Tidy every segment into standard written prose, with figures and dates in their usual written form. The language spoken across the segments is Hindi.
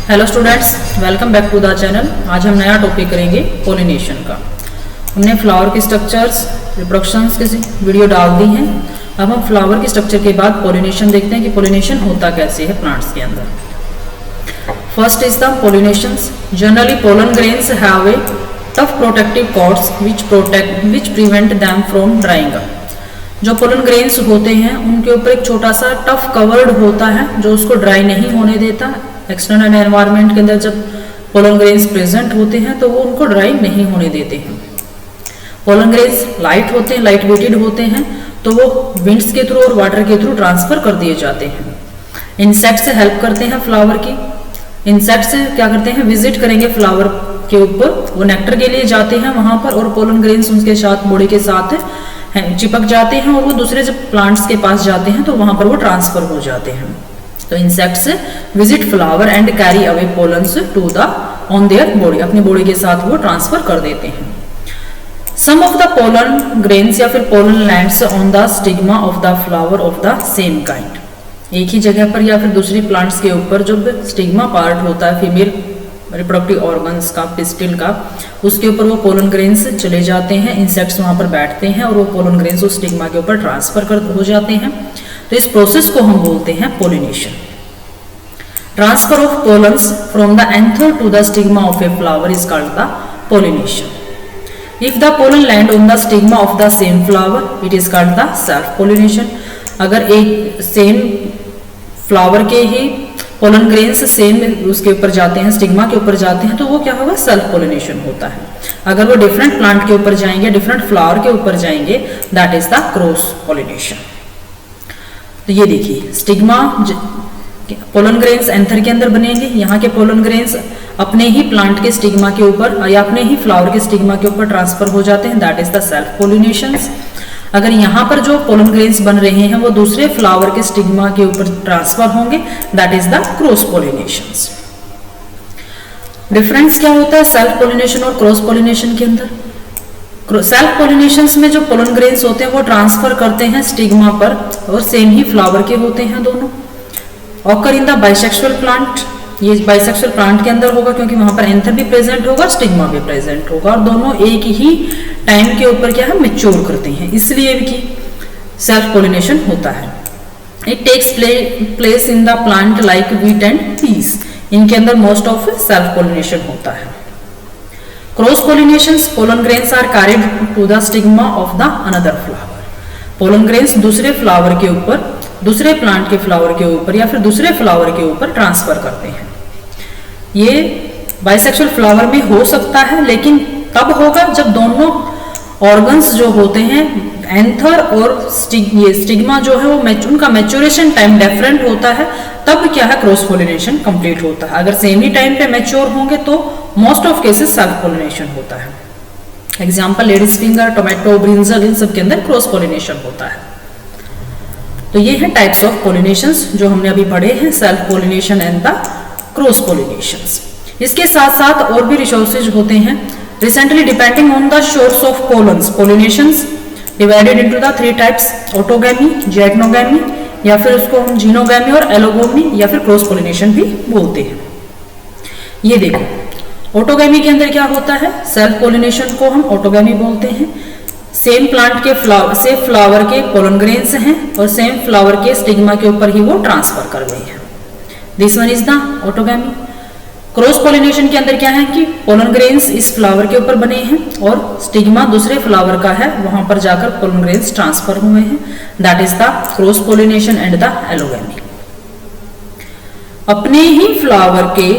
Hello students, welcome back to the channel. आज हम नया टॉपिक करेंगे पोलिनेशन का। हमने फ्लावर के स्ट्रक्चर्स, रिप्रोडक्शंस की वीडियो डाल दी हैं। अब हम फ्लावर के स्ट्रक्चर के बाद पोलिनेशन देखते हैं कि पोलिनेशन होता कैसे है प्लांट्स के अंदर। First is the pollinations. Generally pollen grains have a tough protective cords which prevent them from drying up. जो पोलन ग्रेन्स होते हैं उनके ऊपर एक छोटा सा टफ कवर्ड होता है जो उसको ड्राई नहीं होने देता। एक्सटर्नल एनवायरनमेंट के अंदर जब पोलन ग्रेन्स प्रेजेंट होते हैं तो वो उनको ड्राई नहीं होने देते हैं। पोलन ग्रेन्स लाइट होते हैं, लाइट वेटेड होते हैं, तो वो विंड्स के थ्रू और वाटर के थ्रू ट्रांसफर कर दिए जाते हैं। इंसेक्ट से हेल्प करते हैं फ्लावर की। इंसेक्ट से क्या करते हैं, विजिट करेंगे फ्लावर के ऊपर, वो नेक्टर के लिए जाते हैं वहां पर और पोलन ग्रेन्स उनके साथ बॉडी के साथ चिपक जाते हैं और वो दूसरे जब प्लांट्स के पास जाते हैं तो वहां पर वो ट्रांसफर हो जाते हैं। तो insects visit flower and carry away pollens to the on their body, अपनी बॉडी के साथ वो ट्रांसफर कर देते हैं। Some of the pollen grains या फिर pollen lands on the stigma of the flower of the same kind. एक ही जगह पर या फिर दूसरी प्लांट्स के ऊपर जब स्टिग्मा पार्ट होता है फीमेल रिप्रोडक्टिव ऑर्गन्स का, पिस्टिल का, उसके ऊपर वो पोलन ग्रेन्स चले जाते हैं। इंसेक्ट्स वहां पर बैठते हैं और वो पोलन ग्रेन्स उस स्टिग्मा के ऊपर ट्रांसफर हो जाते हैं। तो इस प्रोसेस को हम बोलते हैं pollination. Transfer of pollens from the anther to the stigma of a flower is called the pollination. If the pollen land on the stigma of the same flower it is called the self pollination. अगर एक सेम फ्लावर के ही पोलन ग्रेन्स सेम उसके ऊपर जाते हैं, स्टिग्मा के ऊपर जाते हैं, तो वो क्या होगा, सेल्फ पोलिनेशन होता है। अगर वो डिफरेंट प्लांट के ऊपर जाएंगे, डिफरेंट फ्लावर के ऊपर जाएंगे, that is the cross pollination. तो ये देखिए, स्टिग्मा पोलन ग्रेन्स एंथर के अंदर बनेंगे। यहाँ के पोलन ग्रेन्स अपने ही प्लांट के स्टिग्मा के ऊपर या अपने ही फ्लावर के स्टिग्मा के ऊपर ट्रांसफर हो जाते हैं, that is the self pollination. अगर यहाँ पर जो पोलन ग्रेन्स बन रहे हैं वो दूसरे फ्लावर के स्टिग्मा के ऊपर ट्रांसफर होंगे, that is the cross pollination. Difference क्या होता है सेल्फ पोलिनेशन और क्रॉस पोलिनेशन के अंदर? सेल्फ पोलिनेशन में जो पोलन ग्रेन्स होते हैं वो ट्रांसफर करते हैं स्टिग्मा पर और सेम ही फ्लावर के होते हैं दोनों। Occur in the bisexual plant, ये बाइसेक्सुअल प्लांट के अंदर होगा क्योंकि वहां पर एंथर भी प्रेजेंट होगा, स्टिग्मा भी प्रेजेंट होगा और दोनों एक ही टाइम के ऊपर क्या है, मैच्योर करते हैं, इसलिए भी सेल्फ पोलिनेशन होता है। It takes place in the plant like wheat and peas, इनके अंदर मोस्ट ऑफ सेल्फ पोलिनेशन होता है। Cross pollinations, pollen grains are carried to the stigma of the another flower. Pollen grains दूसरे फ्लावर के ऊपर, दूसरे प्लांट के फ्लावर के ऊपर या फिर दूसरे फ्लावर के ऊपर ट्रांसफर करते हैं। ये बाइसेक्सुअल फ्लावर में हो सकता है, लेकिन तब होगा जब दोनों ऑर्गन्स जो होते हैं एंथर और ये स्टिग्मा जो है वो उनका मैच्योरेशन टाइम डिफरेंट होता है, तब क्या है, क्रॉस पोलिनेशन कंप्लीट होता है। अगर सेम ही टाइम पे मैच्योर होंगे तो most of cases self pollination होता है। Example ladies finger, tomato, brinjal, इन सब के अंदर क्रॉस पोलिनेशन होता है। तो ये है टाइप्स ऑफ पोलिनेशंस जो हमने अभी पढ़े हैं, self pollination and the cross pollinations. इसके साथ साथ और भी रिसोर्सेज होते हैं। Recently depending on the source of pollens, pollinations divided into the 3 types, autogamy, geitonogamy या फिर उसको हम जीनोगैमी और एलोगोमी या फिर क्रॉस पोलिनेशन भी बोलते हैं। ये देखो, ऑटोगैमी के अंदर क्या होता है, सेल्फ पोलिनेशन को हम ऑटोगैमी बोलते हैं। सेम प्लांट के फ्लावर के पोलन ग्रेन्स हैं और सेम फ्लावर के स्टिग्मा के ऊपर ही वो ट्रांसफर कर गए हैं, this one is the autogamy. Cross pollination के अंदर क्या है कि पोलन ग्रेन्स इस फ्लावर के ऊपर बने हैं और स्टिग्मा दूसरे फ्लावर का है, वहां पर जाकर पोलन ग्रेन्स ट्रांसफर हुए हैं, that is the cross pollination and the allogamy. अपने ही फ्लावर के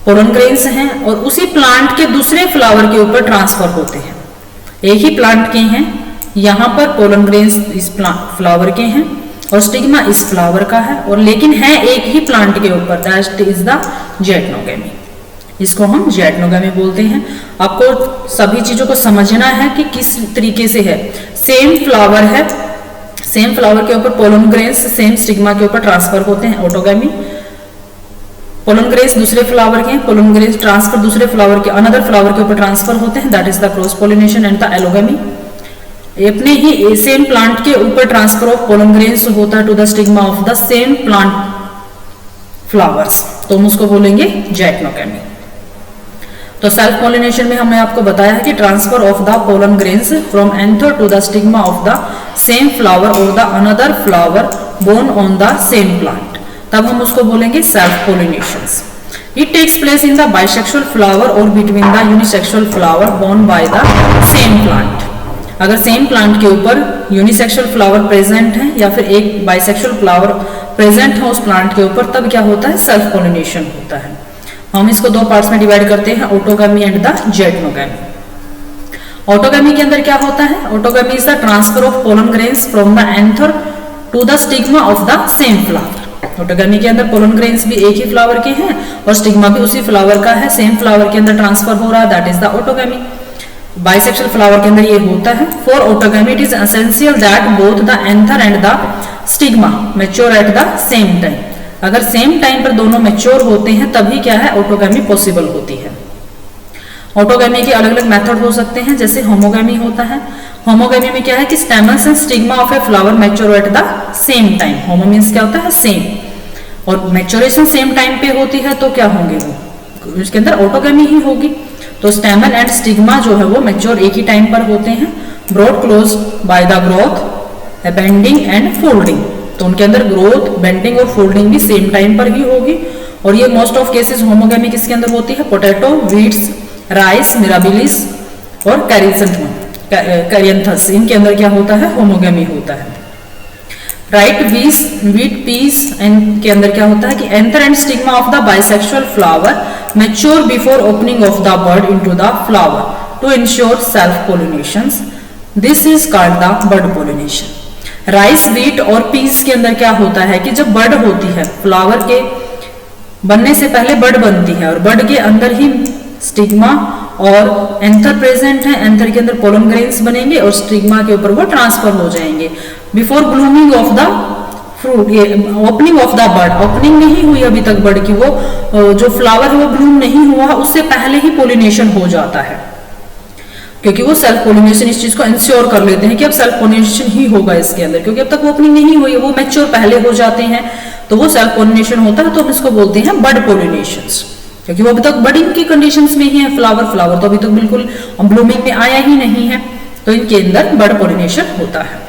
पोलन ग्रेन्स हैं और उसी प्लांट के दूसरे फ्लावर के ऊपर ट्रांसफर होते हैं। एक ही प्लांट के हैं, यहां पर पोलन ग्रेन्स इस फ्लावर के हैं और स्टिग्मा इस फ्लावर का है, और लेकिन है एक ही प्लांट के ऊपर, दैट इज द जेटनोगैमी। इसको हम जेटनोगैमी बोलते हैं। आपको सभी चीजों को समझना है कि किस तरीके से है। सेम फ्लावर है, सेम फ्लावर के ऊपर पोलन ग्रेन्स सेम स्टिग्मा के ऊपर ट्रांसफर होते हैं, ऑटोगैमी। पोलन ग्रेन्स दूसरे फ्लावर के, पोलन ग्रेन्स ट्रांसफर दूसरे फ्लावर के अनदर फ्लावर के ऊपर ट्रांसफर होते हैं, that is the cross pollination and the allogamy. अपने ही सेम प्लांट के ऊपर ट्रांसफर ऑफ पोलन ग्रेन्स होता है to the stigma of the same plant flowers. तो हम उसको बोलेंगे ज़ाइक्नोगैमी। तो सेल्फ पॉलिनेशन में हमने आपको बताया है कि transfer of the pollen grains from anther to the stigma of the same flower और the another flower borne on the same plant, तब हम उसको बोलेंगे self pollinations. It takes place in the bisexual flower और between the unisexual flower borne by the same plant. अगर सेम प्लांट के ऊपर यूनिसेक्सुअल फ्लावर प्रेजेंट है या फिर एक बाइसेक्सुअल फ्लावर प्रेजेंट है उस प्लांट के ऊपर, तब क्या होता है, सेल्फ पॉलिनेशन होता है। हम इसको दो पार्ट्स में डिवाइड करते हैं, autogamy and the geitonogamy. Autogamy के अंदर क्या होता है, autogamy is the transfer of pollen grains from the anther to the stigma of the same flower. Autogamy के अंदर पोलन ग्रेन्स भी एक ही फ्लावर के हैं और स्टिग्मा भी उसी फ्लावर का है, सेम फ्लावर के अंदर ट्रांसफर हो रहा है, that is the autogamy. Bisexual flower के अंदर ये होता है। For autogamy it is essential that both the anther and the stigma mature at the same time. अगर सेम टाइम पर दोनों मैच्योर होते हैं तभी क्या है, ऑटोगैमी पॉसिबल होती है। ऑटोगैमी के अलग अलग मेथड हो सकते हैं, जैसे होमोगैमी होता है। होमोगैमी में क्या है कि stamens and stigma of a flower mature at the same time. Homo means क्या होता है, सेम, और मैच्योरेशन सेम टाइम पे होती है तो क्या होंगे वो, इसके अंदर ऑटोगैमी ही होगी। तो स्टेमन एंड स्टिग्मा जो है वो मैच्योर एक ही टाइम पर होते हैं, brought close by the growth, bending and folding. तो उनके अंदर ग्रोथ, बेंडिंग और फोल्डिंग भी सेम टाइम पर ही होगी। और ये मोस्ट ऑफ केसेस होमोगैमी किसके अंदर होती है, पोटैटो, वीट्स, राइस, मिराबिलिस और कैरियंथस, इनके अंदर क्या होता है, होमोगैमी होता है। राइट वीट पीस के अंदर क्या होता है कि anther and stigma of the bisexual flower mature before opening of the bud into the flower to ensure self pollinations, this is called the bud pollination. Rice, wheat और पीस के अंदर क्या होता है कि जब बड होती है, फ्लावर के बनने से पहले बड बनती है और बड के अंदर ही स्टिग्मा और एंथर प्रेजेंट है, एंथर के अंदर पोलन ग्रेन्स बनेंगे और स्टिग्मा के ऊपर वो ट्रांसफर हो जाएंगे। Before blooming of the fruit, ये opening of the bud, opening नहीं हुई अभी तक बड की, वो जो फ्लावर है वो ब्लूम नहीं हुआ, उससे पहले ही पोलिनेशन हो जाता है, क्योंकि वो सेल्फ पोलिनेशन इस चीज को इंश्योर कर लेते हैं कि अब सेल्फ पोलिनेशन ही होगा इसके अंदर, क्योंकि अब तक ओपनिंग नहीं हुई, वो मैच्योर पहले हो जाते हैं, तो वो सेल्फ पोलिनेशन होता है। तो हम इसको बोलते हैं बड पोलिनेशंस, क्योंकि वो अभी तक बडिंग की कंडीशंस में ही है। फ्लावर तो अभी तक बिल्कुल ब्लूमिंग में आया ही नहीं है, तो इनके अंदर बड पोलिनेशन होता है।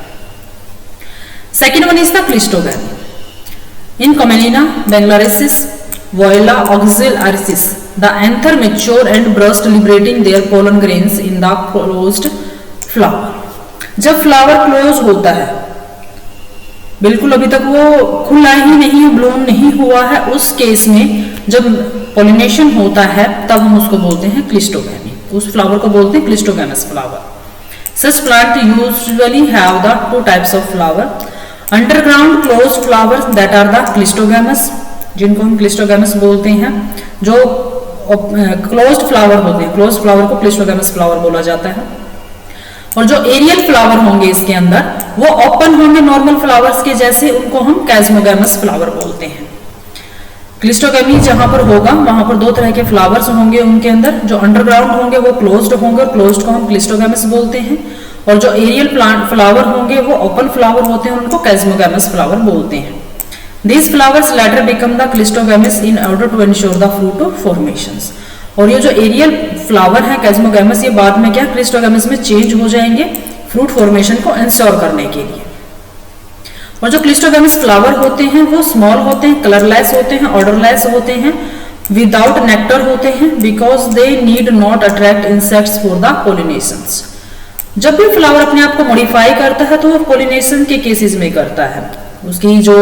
Second one is the cleistogamy. In Commelina benghalensis, Viola axillaris, the anther mature and burst liberating their pollen grains in the closed flower. जब फ्लावर क्लोज होता है, बिल्कुल अभी तक वो खुला ही नहीं, ब्लूम नहीं हुआ है, उस केस में जब पोलिनेशन होता है तब हम उसको बोलते हैं क्लिस्टोगैमी। उस फ्लावर को बोलते हैं cleistogamous flower. Such plant usually have the two types of flower, underground closed flowers that are the cleistogamous, जिनको हम क्लिस्टोगैमस बोलते हैं। जो क्लोज्ड फ्लावर होते हैं, क्लोज्ड फ्लावर को क्लिस्टोगैमस फ्लावर बोला जाता है। और जो एरियल फ्लावर होंगे इसके अंदर, वो ओपन होंगे नॉर्मल फ्लावर्स के जैसे, उनको हम कैस्मोगैमस फ्लावर बोलते हैं। क्लिस्टोगैमी जहां पर होगा वहां पर दो तरह के फ्लावर्स होंगे, उनके अंदर जो अंडरग्राउंड होंगे वो क्लोज्ड होंगे और क्लोज्ड को हम क्लिस्टोगैमस बोलते हैं, और जो एरियल प्लांट फ्लावर होंगे वो ओपन फ्लावर होते हैं, उनको कैस्मोगैमस फ्लावर बोलते हैं। These flowers later become the cleistogamous in order to ensure the fruit formations। और ये जो एरियल फ्लावर है कैस्मोगैमस, ये बाद में क्या क्लिस्टोगैमस में चेंज हो जाएंगे फ्रूट फॉर्मेशन को इंश्योर करने के लिए। और जो क्लिस्टोगैमस फ्लावर होते हैं वो स्मॉल होते हैं, कलरलेस होते हैं, ऑर्डरलेस होते हैं, विदाउट नेक्टर होते हैं, because they need not attract insects for the pollinations. जब भी फ्लावर अपने आप को मॉडिफाई करता है तो वो पोलिनेशन के केसेस में करता है। उसकी जो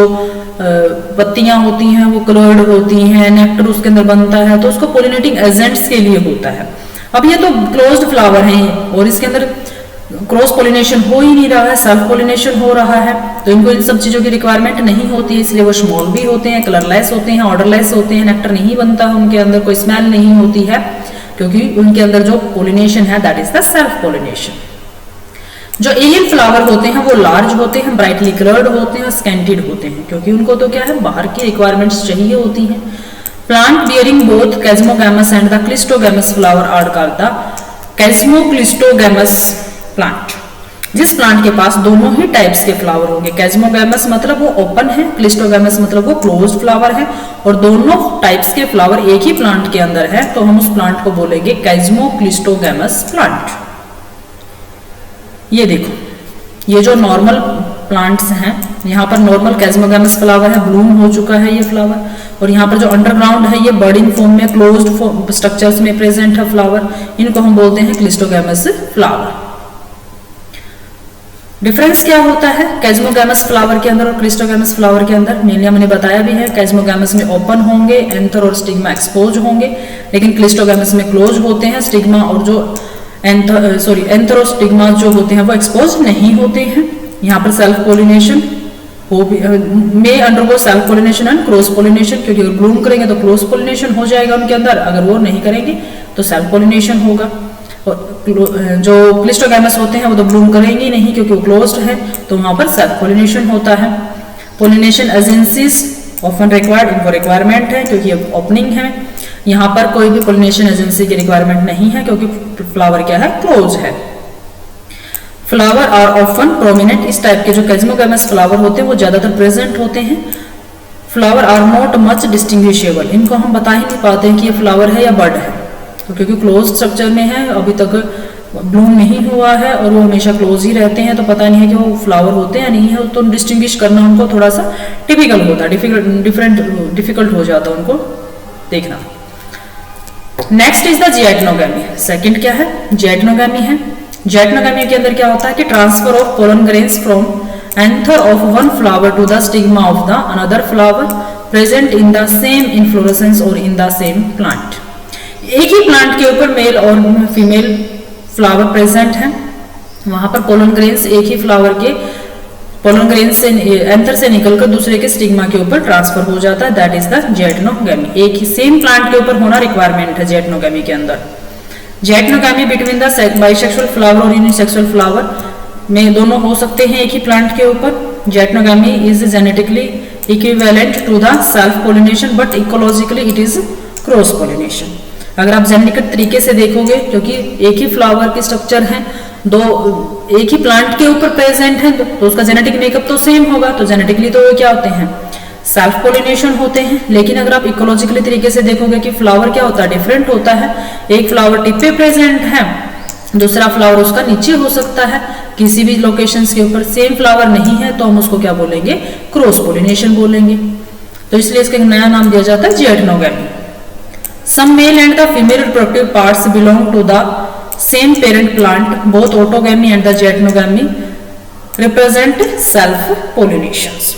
पत्तियां होती हैं वो कलर्ड होती हैं, नेक्टर उसके अंदर बनता है, तो उसको पोलिनेटिंग एजेंट्स के लिए होता है। अब ये तो क्लोज्ड फ्लावर हैं और इसके अंदर क्रॉस पोलिनेशन हो ही नहीं रहा है, सेल्फ पोलिनेशन हो रहा है, तो इनको इन सब चीजों की रिक्वायरमेंट नहीं होती है, इसलिए वो स्मॉल भी होते हैं, कलरलेस होते हैं, ऑर्डरलेस होते हैं, नेक्टर नहीं बनता है उनके अंदर, कोई स्मेल नहीं होती है, क्योंकि उनके अंदर जो पोलिनेशन है that is the self pollination. जो एरियल फ्लावर होते हैं वो लार्ज होते हैं, ब्राइटली कलर्ड होते हैं, स्कैंटेड होते हैं, क्योंकि उनको तो क्या है बाहर की रिक्वायरमेंट्स चाहिए होती हैं। Plant bearing both chasmogamous and the cleistogamous flower are called the chasmocleistogamous plant. जिस प्लांट के पास दोनों ही टाइप्स के फ्लावर होंगे, कैज्मोगैमस मतलब वो ओपन है, क्लिस्टोगैमस मतलब वो क्लोज्ड फ्लावर है, और दोनों टाइप्स के फ्लावर एक ही प्लांट के अंदर है, तो हम उस प्लांट को बोलेंगे कैज्मोक्लिस्टोगैमस प्लांट। ये देखो, ये जो नॉर्मल प्लांट्स हैं, यहाँ पर नॉर्मल कैज्मोगैमस फ्लावर है, ब्लूम हो चुका है ये फ्लावर, और यहाँ पर जो अंडरग्राउंड है ये बर्डिंग फॉर्म में क्लोज्ड स्ट्रक्चर्स में प्रेजेंट है फ्लावर, इनको हम बोलते हैं क्लिस्टोगैमस फ्लावर। डिफरेंस क्या होता है कैज्मोगैमस फ्लावर के अंदर और क्लिस्टोगैमस फ्लावर के अंदर? मेनली हमने बताया भी है, कैज्मोगैमस में ओपन होंगे, एंथर और स्टिग्मा एक्सपोज होंगे, लेकिन क्लिस्टोगैमस में क्लोज होते हैं, स्टिग्मा और जो एंथर और स्टिग्मा जो होते हैं वो एक्सपोज नहीं होते हैं। यहाँ पर सेल्फ पोलिनेशन में undergo self pollination and cross pollination, क्योंकि अगर ब्लूम करेंगे तो क्रॉस पोलिनेशन हो जाएगा उनके अंदर, अगर वो नहीं करेंगे तो सेल्फ पोलिनेशन होगा। और जो क्लिस्टोगैमस होते हैं वो तो ब्लूम करेंगे नहीं क्योंकि वो क्लोज्ड है, तो वहां पर सेल्फ पोलिनेशन होता है। पोलिनेशन एजेंसीज ऑफन रिक्वायर्ड, इनको रिक्वायरमेंट है क्योंकि ये ओपनिंग है। यहाँ पर कोई भी पोलिनेशन एजेंसी की रिक्वायरमेंट नहीं है क्योंकि फ्लावर क्या है, क्लोज है। फ्लावर आर ऑफन प्रोमिनेंट, इस टाइप के जो कैज्मोगैमस फ्लावर होते हैं वो ज्यादातर प्रेजेंट होते हैं। Flower are not much distinguishable, इनको हम बता ही नहीं पाते हैं कि ये फ्लावर है या बर्ड है, क्योंकि क्लोज स्ट्रक्चर में है, अभी तक ब्लूम नहीं हुआ है और वो हमेशा क्लोज ही रहते हैं, तो पता नहीं है कि वो फ्लावर होते हैं या नहीं है, तो डिस्टिंग्विश करना उनको थोड़ा सा टिपिकल होता है, डिफिकल्ट हो जाता है उनको देखना। Next is the geitonogamy. Second क्या है, जिएटनोगैमी है। जिएटनोगैमी के अंदर क्या होता है कि transfer of pollen grains from anther of one flower to the stigma of the another flower present in the same inflorescence और इन द सेम प्लांट। एक ही प्लांट के ऊपर मेल और फीमेल फ्लावर प्रेजेंट है, वहां पर पोलन ग्रेन्स एक ही फ्लावर के पोलन ग्रेन्स से एंथर से निकलकर दूसरे के स्टिग्मा के ऊपर ट्रांसफर हो जाता है, दैट इज द जिएटनोगैमी। एक ही सेम प्लांट के ऊपर होना रिक्वायरमेंट है जिएटनोगैमी के अंदर। जिएटनोगैमी बिटवीन द बाइसेक्सुअल फ्लावर और यूनिसेक्सुअल फ्लावर में दोनों हो सकते हैं एक ही प्लांट के ऊपर। Geitonogamy is genetically equivalent to the self pollination but ecologically it is cross pollination. अगर आप जेनेटिक तरीके से देखोगे, क्योंकि एक ही फ्लावर की स्ट्रक्चर है, दो एक ही प्लांट के ऊपर प्रेजेंट है, तो उसका जेनेटिक मेकअप तो सेम होगा, तो जेनेटिकली तो वो क्या होते हैं, सेल्फ पोलिनेशन होते हैं। लेकिन अगर आप इकोलॉजिकली तरीके से देखोगे कि फ्लावर क्या होता है, डिफरेंट होता है। एक फ्लावर टिप पे प्रेजेंट है, दूसरा फ्लावर उसका नीचे हो सकता है, किसी भी लोकेशंस के ऊपर सेम फ्लावर नहीं है, तो हम उसको क्या बोलेंगे, क्रॉस पोलिनेशन बोलेंगे। तो इसलिए इसका एक नया नाम दिया जाता है जिएटनोगैमी। Some male and the female reproductive parts belong to the same parent plant. Both autogamy and the jiatenogamy represent self-pollinations.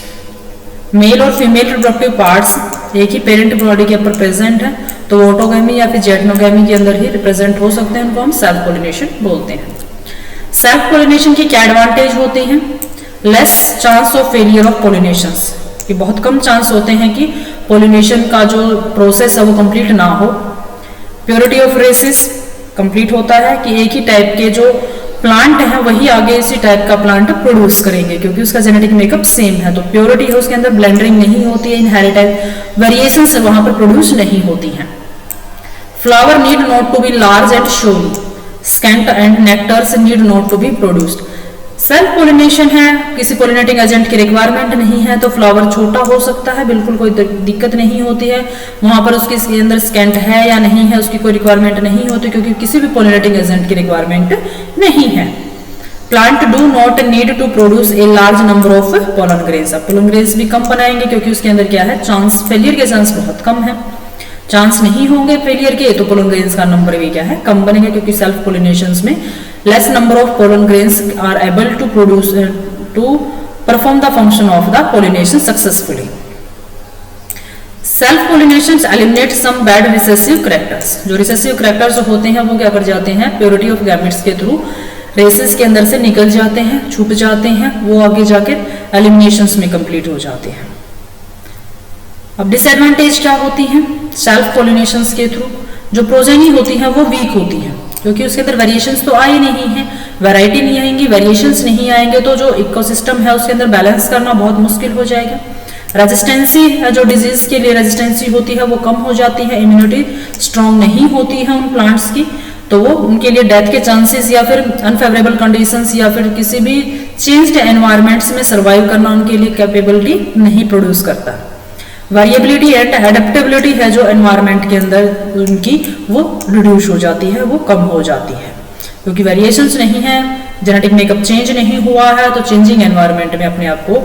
Male और फीमेल रिप्रोडक्टिव पार्ट्स एक ही पेरेंट बॉडी के ऊपर प्रेजेंट है, तो ऑटोगैमी या फिर जिएटनोगैमी के अंदर ही रिप्रेजेंट हो सकते हैं, उनको हम सेल्फ पोलिनेशन बोलते हैं। सेल्फ पोलिनेशन की क्या एडवांटेज होते हैं? Less chance of failure of pollinations, कि बहुत कम चांस होते हैं कि पोलिनेशन का जो प्रोसेस है वो कंप्लीट ना हो। प्योरिटी ऑफ रेसिस कंप्लीट होता है कि एक ही टाइप के जो प्लांट है वही आगे इसी टाइप का प्लांट प्रोड्यूस करेंगे, क्योंकि उसका जेनेटिक मेकअप सेम है, तो प्योरिटी है, उसके अंदर ब्लेंडरिंग नहीं होती है, इनहेरिटेड वेरिएशंस वहां पर प्रोड्यूस नहीं होती हैं। Flower need not to be large and showy, scent and nectars need not to be produced. Self pollination है, किसी पोलिनेटिंग एजेंट की रिक्वायरमेंट नहीं है, तो फ्लावर छोटा हो सकता है, बिल्कुल कोई दिक्कत नहीं होती है। वहां पर उसके अंदर स्कैंट है या नहीं है उसकी कोई रिक्वायरमेंट नहीं होती, क्योंकि किसी भी पोलिनेटिंग एजेंट की रिक्वायरमेंट नहीं है। Plant do not need to produce a large number of pollen grains. अब पोलन ग्रेन्स भी कम बनाएंगे क्योंकि उसके अंदर क्या है, चांस फेलियर के चांस बहुत कम है, चांस नहीं होंगे फेलियर के, तो पोलन ग्रेन्स का नंबर भी क्या है, कम बनेगा, क्योंकि सेल्फ पोलिनेशंस में less number of pollen grains are able to produce to perform the function of the pollination successfully. Self pollinations eliminate some bad recessive characters. जो recessive characters होते हैं वो क्या कर जाते हैं, purity of gametes के थ्रू रेसेस के अंदर से निकल जाते हैं, छुप जाते हैं, वो आगे जाके एलिमिनेशंस में कंप्लीट हो जाते हैं। अब डिसएडवांटेज क्या होती हैं सेल्फ पोलिनेशंस के थ्रू? जो प्रोजेनी होती है वो वीक होती है, क्योंकि उसके अंदर वेरिएशंस तो आए नहीं है, वैरायटी नहीं आएंगी, वेरिएशंस नहीं आएंगे, तो जो इकोसिस्टम है उसके अंदर बैलेंस करना बहुत मुश्किल हो जाएगा। रेजिस्टेंसी है, जो डिजीज के लिए रेजिस्टेंसी होती है वो कम हो जाती है, इम्यूनिटी स्ट्रांग नहीं होती है उन प्लांट्स की, तो वो उनके लिए डेथ के चांसेस या फिर अनफेवरेबल कंडीशंस या फिर किसी भी चेंज्ड एनवायरमेंट्स में सर्वाइव करना उनके लिए कैपेबिलिटी नहीं प्रोड्यूस करता। वेरिएबिलिटी एंड एडेप्टेबिलिटी है जो एनवायरमेंट के अंदर उनकी, वो रिड्यूस हो जाती है, वो कम हो जाती है, क्योंकि वेरिएशंस नहीं है, जेनेटिक मेकअप चेंज नहीं हुआ है, तो चेंजिंग एनवायरमेंट में अपने आप को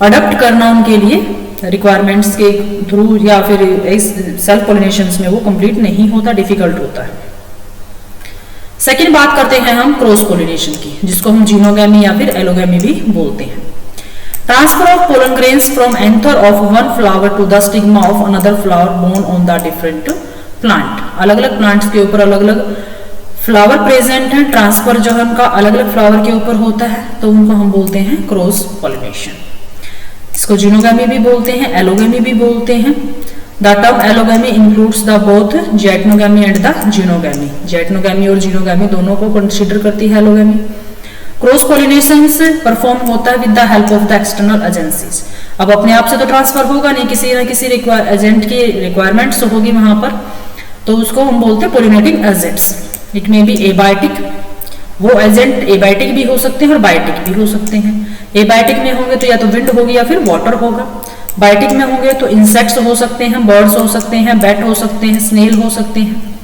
अडॉप्ट करना उनके लिए रिक्वायरमेंट्स के थ्रू या फिर सेल्फ पॉलिनेशन में वो कंप्लीट नहीं होता, डिफिकल्ट होता है। सेकेंड बात करते हैं हम क्रॉस पॉलिनेशन की, जिसको हम जीनोगैमी या फिर एलोगैमी भी बोलते हैं। Transfer of pollen grains from anther of one flower to the stigma of another flower borne on the different plant. अलग अलग प्लांट्स के ऊपर अलग अलग फ्लावर प्रेजेंट है, ट्रांसफर जो है उनका अलग अलग फ्लावर के ऊपर होता है, तो उनको हम बोलते हैं क्रॉस पॉलिनेशन। इसको जीनोगैमी भी बोलते हैं, एलोगैमी भी बोलते हैं। The term allogamy includes the both geitonogamy and the xenogamy. Geitonogamy और जीनोगैमी दोनों को कंसीडर करती है एलोगैमी। क्रॉस पॉलिनेशन परफॉर्म होता है with the help of the external agencies. अब अपने आप से तो ट्रांसफर होगा नहीं, किसी न किसी एजेंट की रिक्वायरमेंट्स होगी वहां पर, तो उसको हम बोलते हैं pollinating agents. It may be abiotic, वो एजेंट एबायोटिक भी हो सकते हैं और बायोटिक भी हो सकते हैं। एबायोटिक में होंगे तो या तो विंड होगी या फिर वाटर होगा। बायोटिक में होंगे तो इंसेक्ट्स हो सकते हैं, बर्ड्स हो सकते हैं, बैट हो सकते हैं, स्नेल हो सकते हैं।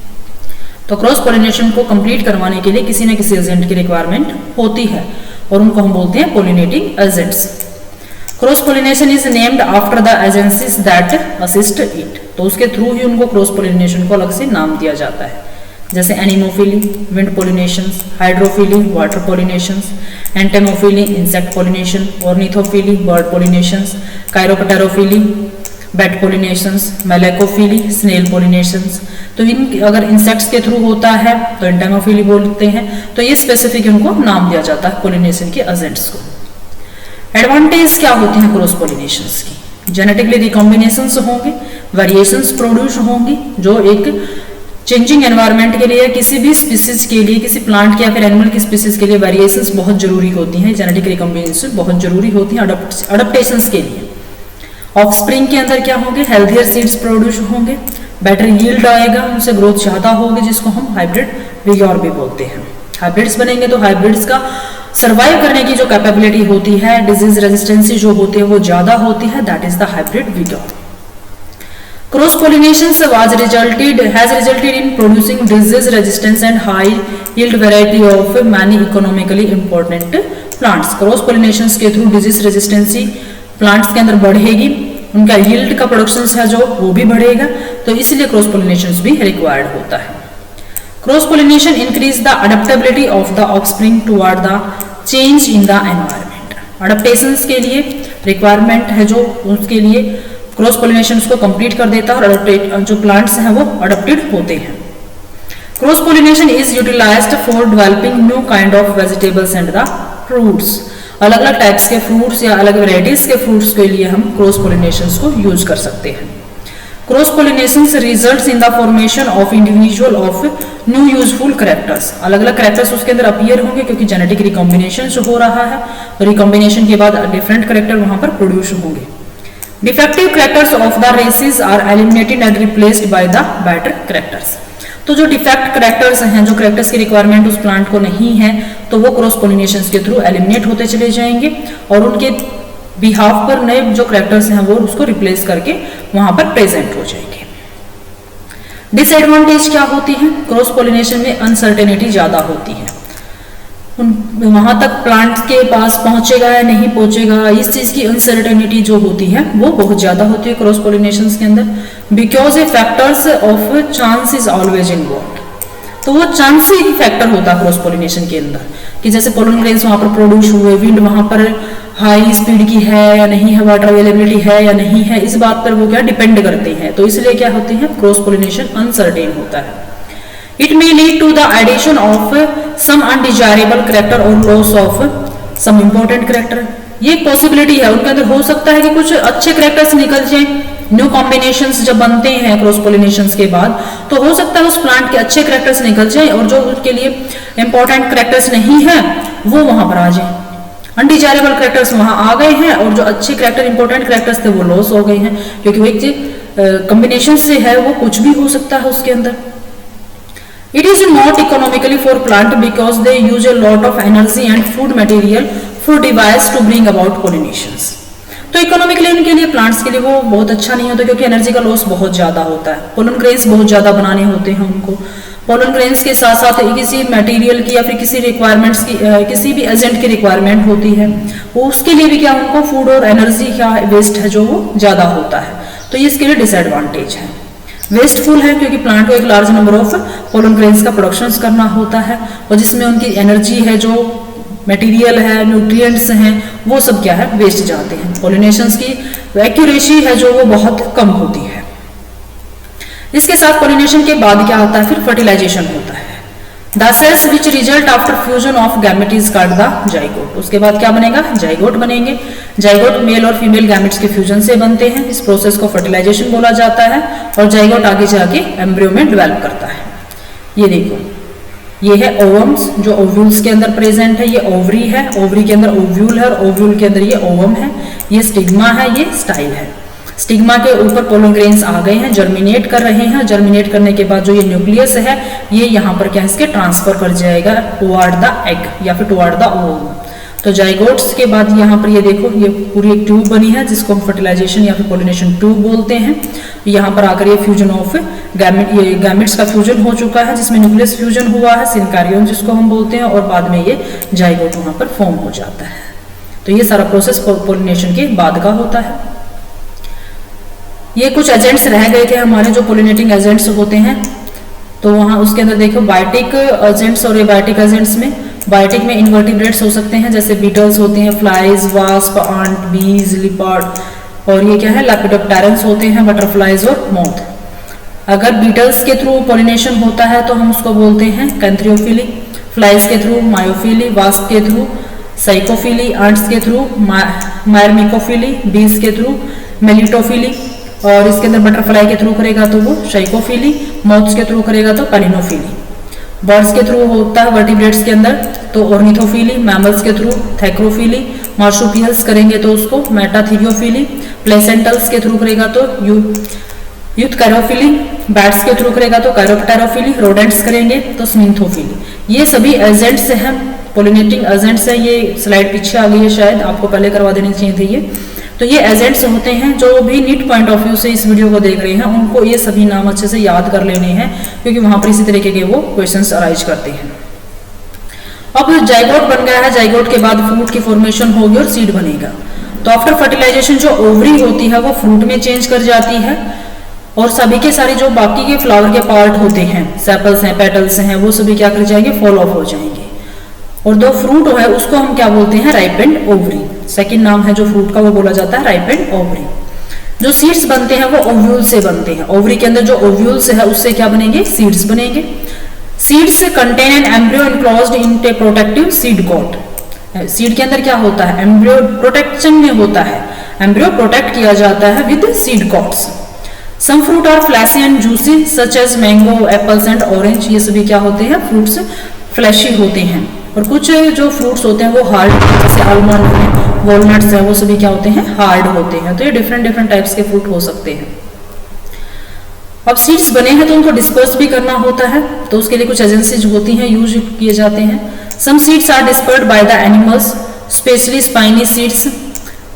तो क्रॉस पॉलिनेशन को कंप्लीट करवाने के लिए किसी न किसी एजेंट की रिक्वायरमेंट होती है और उनको हम बोलते हैं pollinating agents. Cross pollination is named after the agencies that assist it. तो उसके थ्रू ही उनको क्रॉस पॉलिनेशन को अलग से नाम दिया जाता है, जैसे anemophily wind pollinations, hydrophily water pollinations, entomophily insect pollination, ornithophily bird pollinations, chiropterophily bat pollinations, malacophily snail pollinations. तो इन अगर इंसेक्ट्स के थ्रू होता है तो एंटेमोफिली बोलते हैं, तो ये स्पेसिफिक उनको नाम दिया जाता है पॉलिनेशन के एजेंट्स को। एडवांटेज क्या होते हैं क्रॉस पॉलिनेशंस की? जेनेटिकली रिकॉम्बिनेशंस होंगे, वेरिएशंस प्रोड्यूस होंगी, जो एक चेंजिंग एनवायरनमेंट के लिए किसी भी स्पीसीज के लिए, किसी प्लांट के या फिर एनिमल की स्पीसीज के लिए वेरिएशंस बहुत जरूरी होती हैं, जेनेटिक रिकॉम्बिनेशन बहुत जरूरी होती हैं अडप्टेशंस के लिए। ऑफस्प्रिंग के अंदर क्या होंगे? हेल्थियर सीड्स प्रोड्यूस होंगे, बेटर यील्ड आएगा, उनसे ग्रोथ ज्यादा होगी, जिसको हम हाइब्रिड विगोर भी बोलते हैं। हाइब्रिड्स बनेंगे तो हाइब्रिड्स का सर्वाइव करने की जो कैपेबिलिटी होती है, डिजीज रेजिस्टेंसी जो होती है वो ज्यादा होती है, that is the hybrid vigour. Cross pollination has resulted in producing disease resistance and high yield variety of many economically important plants. Cross pollinations के थ्रू डिजीज रेजिस्टेंसी प्लांट्स के अंदर बढ़ेगी, उनका यील्ड का प्रोडक्शन है जो वो भी बढ़ेगा, तो इसलिए क्रॉस पॉलिनेशन भी रिक्वायर्ड होता है। Cross pollination increase the adaptability of the offspring toward the change in the environment. Adaptations के लिए रिक्वायरमेंट है जो उसके लिए क्रॉस पॉलिनेशन को कंप्लीट कर देता है और जो प्लांट्स हैं वो अडॉप्टेड होते हैं। Cross pollination is utilized for developing new kind of vegetables and the fruits. अलग अलग टाइप्स के फ्रूट्स या अलग वेराइटीज के फ्रूट्स के लिए हम क्रॉस पॉलिनेशन को यूज कर सकते हैं। Cross pollination results in the formation of individual of new useful characters. अलग अलग कैरेक्टर्स उसके अंदर अपीयर होंगे क्योंकि जेनेटिक रिकॉम्बिनेशन हो रहा है, रिकॉम्बिनेशन के बाद डिफरेंट कैरेक्टर वहां पर प्रोड्यूस होंगे। Defective characters of the races are eliminated and replaced by the better characters. तो जो डिफेक्ट कैरेक्टर्स हैं, जो कैरेक्टर्स की रिक्वायरमेंट उस प्लांट को नहीं है, तो वो क्रॉस पॉलिनेशन के थ्रू एलिमिनेट होते चले जाएंगे और उनके बिहाफ पर नए जो कैरेक्टर्स हैं वो उसको रिप्लेस करके वहां पर प्रेजेंट हो जाएंगे। डिसएडवांटेज क्या होती है? क्रॉस पॉलिनेशन में अनसर्टेनिटी ज्यादा होती है, वहां तक प्लांट के पास पहुंचेगा या नहीं पहुंचेगा, इस चीज की अनसर्टेनिटी जो होती है वो बहुत ज्यादा होती है क्रॉस पॉलिनेशन के अंदर। Because A factors of chance is always involved. तो वो चांस ही फैक्टर होता है क्रॉस पॉलिनेशन के अंदर कि जैसे पोलन ग्रेन्स वहां पर प्रोड्यूस हुए, विंड वहां पर हाई स्पीड की है या नहीं है, वाटर अवेलेबिलिटी है या नहीं है, इस बात पर वो क्या डिपेंड करते हैं। तो इसलिए क्या होती है, क्रॉस पॉलिनेशन अनसर्टेन होता है। It may lead to the addition of some undesirable character or loss of some important character. ये एक पॉसिबिलिटी है, उनके अंदर हो सकता है कि कुछ अच्छे कैरेक्टर्स निकल जाएं। न्यू कॉम्बिनेशंस जब बनते हैं क्रॉस पॉलिनेशंस के बाद, तो हो सकता है उस प्लांट के अच्छे कैरेक्टर्स निकल जाएं और जो उनके लिए इंपॉर्टेंट कैरेक्टर्स नहीं है वो वहां पर आ जाए। अनडिजायरेबल कैरेक्टर्स वहां आ गए हैं और जो अच्छे कैरेक्टर इंपॉर्टेंट कैरेक्टर्स थे वो लॉस हो गए हैं, क्योंकि वो एक कॉम्बिनेशन से है, वो कुछ भी हो सकता है उसके अंदर। It is not economically for plant because they use a lot of energy and food material for device to bring about pollinations. तो इकोनॉमिकली उनके लिए, प्लांट्स के लिए वो बहुत अच्छा नहीं होता क्योंकि एनर्जी का लॉस बहुत ज़्यादा होता है। पोलन ग्रेन्स बहुत ज़्यादा बनाने होते हैं उनको। पोलन ग्रेन्स के साथ साथ किसी मटेरियल की या फिर किसी रिक्वायरमेंट्स की, किसी भी एजेंट की रिक्वायरमेंट होती है, वो उसके लिए भी क्या उनको फूड और एनर्जी का वेस्ट है जो वो ज़्यादा होता है, तो ये इसके लिए डिसएडवांटेज है। वेस्टफुल है क्योंकि प्लांट को एक large number of pollen grains का प्रोडक्शन करना होता है और जिसमें उनकी एनर्जी है, जो मटेरियल है, न्यूट्रिएंट्स हैं, वो सब क्या है वेस्ट जाते हैं। पोलिनेशंस की एक्यूरेसी है जो वो बहुत कम होती है। इसके साथ पोलिनेशन के बाद क्या होता है, फिर फर्टिलाइजेशन होता है। The cells which result after fusion of gamete is called the zygote. उसके बाद क्या बनेगा, जाइगोट बनेंगे। जाइगोट मेल और फीमेल गैमेट्स के फ्यूजन से बनते हैं। इस प्रोसेस को फर्टिलाइजेशन बोला जाता है और जाइगोट आगे जाके एम्ब्रियो में डेवलप करता है। ये देखो, ये है ओवम्स जो ओव्यूल्स के अंदर प्रेजेंट है। ये ओवरी है, ओवरी के अंदर ओव्यूल है और ओव्यूल के अंदर ये ओवम है। ये स्टिग्मा है, ये स्टाइल है। स्टिग्मा के ऊपर पोलन ग्रेन्स आ गए हैं, जर्मिनेट कर रहे हैं। जर्मिनेट करने के बाद जो ये न्यूक्लियस है, ये यहाँ पर क्या इसके ट्रांसफर कर जाएगा टुवार्ड द एग या फिर टुवार्ड द ओवम। तो जाइगोट्स के बाद यहाँ पर ये देखो, ये पूरी एक ट्यूब बनी है जिसको हम फर्टिलाइजेशन या फिर पोलिनेशन ट्यूब बोलते हैं। यहाँ पर आकर ये फ्यूजन ऑफ गैमेट, ये गैमेट्स का फ्यूजन हो चुका है जिसमें न्यूक्लियस फ्यूजन हुआ है, सिनकारियन जिसको हम बोलते हैं, और बाद में ये जाइगोट वहाँ पर फॉर्म हो जाता है। तो ये सारा प्रोसेस पोलिनेशन के बाद का होता है। ये कुछ एजेंट्स रह गए थे हमारे जो पोलिनेटिंग एजेंट्स होते हैं, तो वहाँ उसके अंदर देखो बायोटिक एजेंट्स और एबायोटिक एजेंट्स में, बायोटिक में इनवर्टिब्रेट्स हो सकते हैं जैसे बीटल्स होते हैं, फ्लाइज, वास्प, आंट, बीज, लिपर्ड, और ये क्या है लेपिडोप्टेरन्स होते हैं, बटरफ्लाइज और मोथ। अगर बीटल्स के थ्रू पोलिनेशन होता है तो हम उसको बोलते हैं कैंथ्रियोफिली, फ्लाइज के थ्रू मायोफिली, वास्प के थ्रू साइकोफिली, आंट्स के थ्रू मायरमिकोफिली, बीज के थ्रू मेलिटोफिली, और इसके अंदर बटरफ्लाई के थ्रू करेगा तो वो शाइकोफिली, मोथ्स के थ्रू करेगा तो पैलिनोफिली। बर्ड्स के थ्रू होता है वर्टिब्रेट्स के अंदर तो ऑर्निथोफिली, मैमल्स के थ्रू थैक्रोफिली, मार्सुपियल्स करेंगे तो उसको मेटाथीरियोफिली, प्लेसेंटल्स के थ्रू करेगा तो यूथकैरोफिली, बैट्स के थ्रू करेगा तो कैरोप्टेरोफिली, रोडेंट्स करेंगे तो स्मिंथोफिली। ये सभी एजेंट्स हैं, पोलिनेटिंग एजेंट्स हैं। ये स्लाइड पीछे आ गई है, शायद आपको पहले करवा देनी चाहिए थी ये। तो ये एजेंट्स होते हैं जो भी नीट पॉइंट ऑफ व्यू से इस वीडियो को देख रहे हैं, उनको ये सभी नाम अच्छे से याद कर लेने हैं क्योंकि वहां पर इसी तरीके के वो क्वेश्चंस अराइज करते हैं। अब जाइगोट बन गया है, जाइगोट के बाद फ्रूट की फॉर्मेशन होगी और सीड बनेगा। तो आफ्टर फर्टिलाइजेशन जो ओवरी होती है वो फ्रूट में चेंज कर जाती है और सभी के सारे जो बाकी के फ्लावर के पार्ट होते हैं, सेपल्स हैं, पेटल्स हैं, वो सभी क्या कर जाएंगे, फॉल ऑफ हो जाएंगे। और जो फ्रूट है उसको हम क्या बोलते हैं, राइपेंड ओवरी। सेकंड नाम है जो फ्रूट का वो बोला जाता है राइपेंड ओवरी। जो सीड्स बनते हैं वो ओव्यूल से बनते हैं। ओवरी के अंदर जो ओव्यूल्स है उससे क्या बनेंगे, सीड्स बनेंगे। Seeds contain an embryo enclosed in a protective seed coat. Seed के अंदर क्या होता है, एम्ब्रियो प्रोटेक्शन में होता है, एम्ब्रियो प्रोटेक्ट किया जाता है with seed coats. Some fruit are fleshy and juicy such as mango, apples and orange. ये सभी क्या होते हैं, फ्रूट्स फ्लैशी होते हैं। और कुछ जो फ्रूट्स होते हैं वो हार्ड, जैसे आलमंड है, वॉलनट्स है, वो सभी क्या होते हैं, हार्ड होते हैं। तो ये डिफरेंट टाइप्स के फ्रूट हो सकते हैं। अब सीड्स बने हैं तो उनको डिस्पर्स भी करना होता है, तो उसके लिए कुछ एजेंसीज होती हैं, यूज किए जाते हैं। Some seeds are dispersed by the animals, specially spiny seeds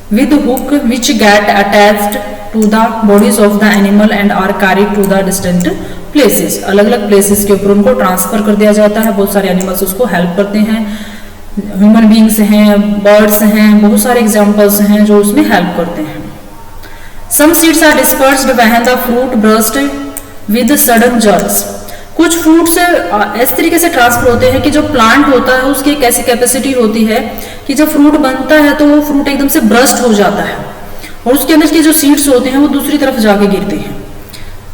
with hook which get attached to the bodies of the animal and are carried to the distant places। अलग अलग प्लेसेस के ऊपर उनको ट्रांसफर कर दिया जाता है। बहुत सारे एनिमल्स उसको हेल्प करते हैं, ह्यूमन बींग्स हैं, बर्ड्स हैं, बहुत सारे एग्जांपल्स हैं जो उसमें हेल्प करते हैं। Some seeds are dispersed when the fruit burst with sudden jerks। कुछ फ्रूट्स इस तरीके से ट्रांसफर होते हैं कि जो प्लांट होता है उसकी एक ऐसी कैपेसिटी होती है कि जब फ्रूट बनता है तो वो फ्रूट एकदम से ब्रस्ट हो जाता है और उसके अंदर के जो सीड्स होते हैं वो दूसरी तरफ जाके गिरते हैं,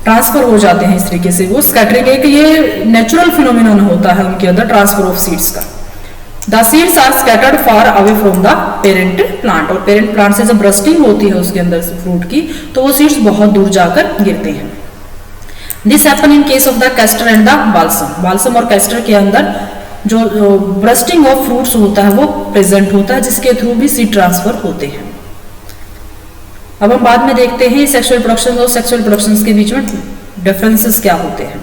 ट्रांसफर हो जाते हैं इस तरीके से। वो स्कैटरिंग एक ये नेचुरल फिनोमिनन होता है उनके अंदर ट्रांसफर ऑफ सीड्स का। The seeds are scattered far away from the parent plant. और पेरेंट प्लांट से जब ब्रस्टिंग होती है उसके अंदर से फ्रूट की तो वो सीड्स बहुत दूर जाकर गिरते हैं। This happen in case of the castor and the balsam. Balsam और कैस्टर के अंदर जो ब्रस्टिंग ऑफ फ्रूट्स होता है वो प्रेजेंट होता है, जिसके थ्रू भी सीड ट्रांसफर होते हैं। अब हम बाद में देखते हैं सेक्सुअल प्रोडक्शन और सेक्सुअल प्रोडक्शन के बीच में डिफरेंसेस क्या होते हैं।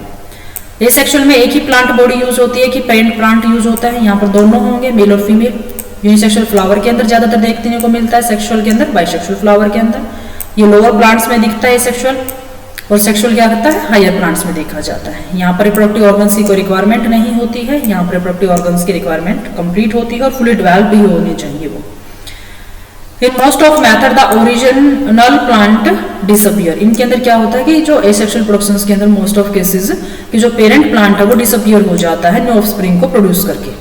एसेक्सुअल में एक ही प्लांट बॉडी यूज होती है कि पेरेंट प्लांट यूज होता है, यहाँ पर दोनों होंगे, मेल और फीमेल। यूनिसेक्सुअल फ्लावर के अंदर ज्यादातर देखने को मिलता है, सेक्सुअल के अंदर, बाइसेक्सुअल फ्लावर के अंदर ये लोअर प्लांट्स में दिखता है सेक्सुअल, और सेक्सुअल क्या करता है, हायर प्लांट्स में देखा जाता है। यहाँ पर रिप्रोडक्टिव ऑर्गन्स की कोई रिक्वायरमेंट नहीं होती है, यहाँ पर रिप्रोडक्टिव ऑर्गन्स की रिक्वायरमेंट कंप्लीट होती है और फुली डेवलप भी होनी चाहिए वो। In most of method the original plant disappear. इनके अंदर क्या होता है कि जो एसेक्सुअल प्रोडक्शंस के अंदर मोस्ट ऑफ केसेस कि जो पेरेंट प्लांट है वो डिसअपियर हो जाता है न्यू ऑफस्प्रिंग को प्रोड्यूस करके।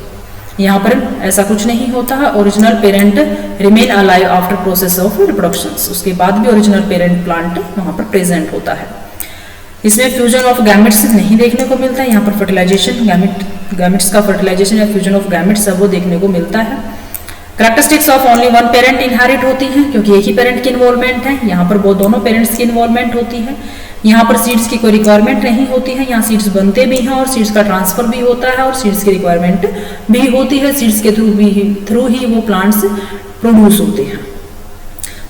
यहाँ पर ऐसा कुछ नहीं होता है, original parent remain alive after process of reproductions, उसके बाद भी ओरिजिनल पेरेंट प्लांट वहाँ पर प्रेजेंट होता है। इसमें फ्यूजन ऑफ गैमेट्स नहीं देखने को मिलता है, यहाँ पर फर्टिलाइजेशन गैमेट्स का फर्टिलाइजेशन या फ्यूजन ऑफ गैमेट्स वो देखने को मिलता है। Characteristics of only one parent inherit होती हैं क्योंकि एक ही पेरेंट की इन्वॉल्वमेंट है, यहाँ पर वो दोनों पेरेंट्स की इन्वॉल्वमेंट होती है। यहाँ पर सीड्स की कोई रिक्वायरमेंट नहीं होती है, यहाँ सीड्स बनते भी हैं और सीड्स का ट्रांसफर भी होता है और सीड्स की रिक्वायरमेंट भी होती है, सीड्स के थ्रू ही वो प्लांट्स प्रोड्यूस होते हैं।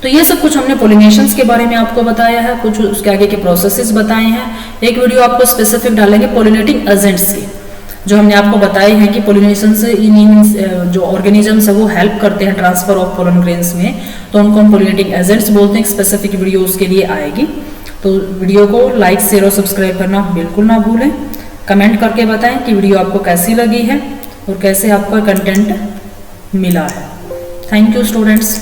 तो ये सब कुछ हमने पोलिनेशंस के बारे में आपको बताया है, कुछ उसके आगे के प्रोसेसेस बताए हैं। एक वीडियो आपको स्पेसिफिक डालेंगे पोलिनेटिंग एजेंट्स की, जो हमने आपको बताए हैं कि पोलिनेशन से जो ऑर्गेनिजम्स है वो हेल्प करते हैं ट्रांसफर ऑफ पोलन ग्रेन्स में, तो उनको हम पोलिनेटिंग एजेंट्स बोलते हैं। स्पेसिफिक वीडियो उसके लिए आएगी, तो वीडियो को लाइक शेयर और सब्सक्राइब करना बिल्कुल ना भूलें। कमेंट करके बताएं कि वीडियो आपको कैसी लगी है और कैसे आपको कंटेंट मिला है। Thank you students.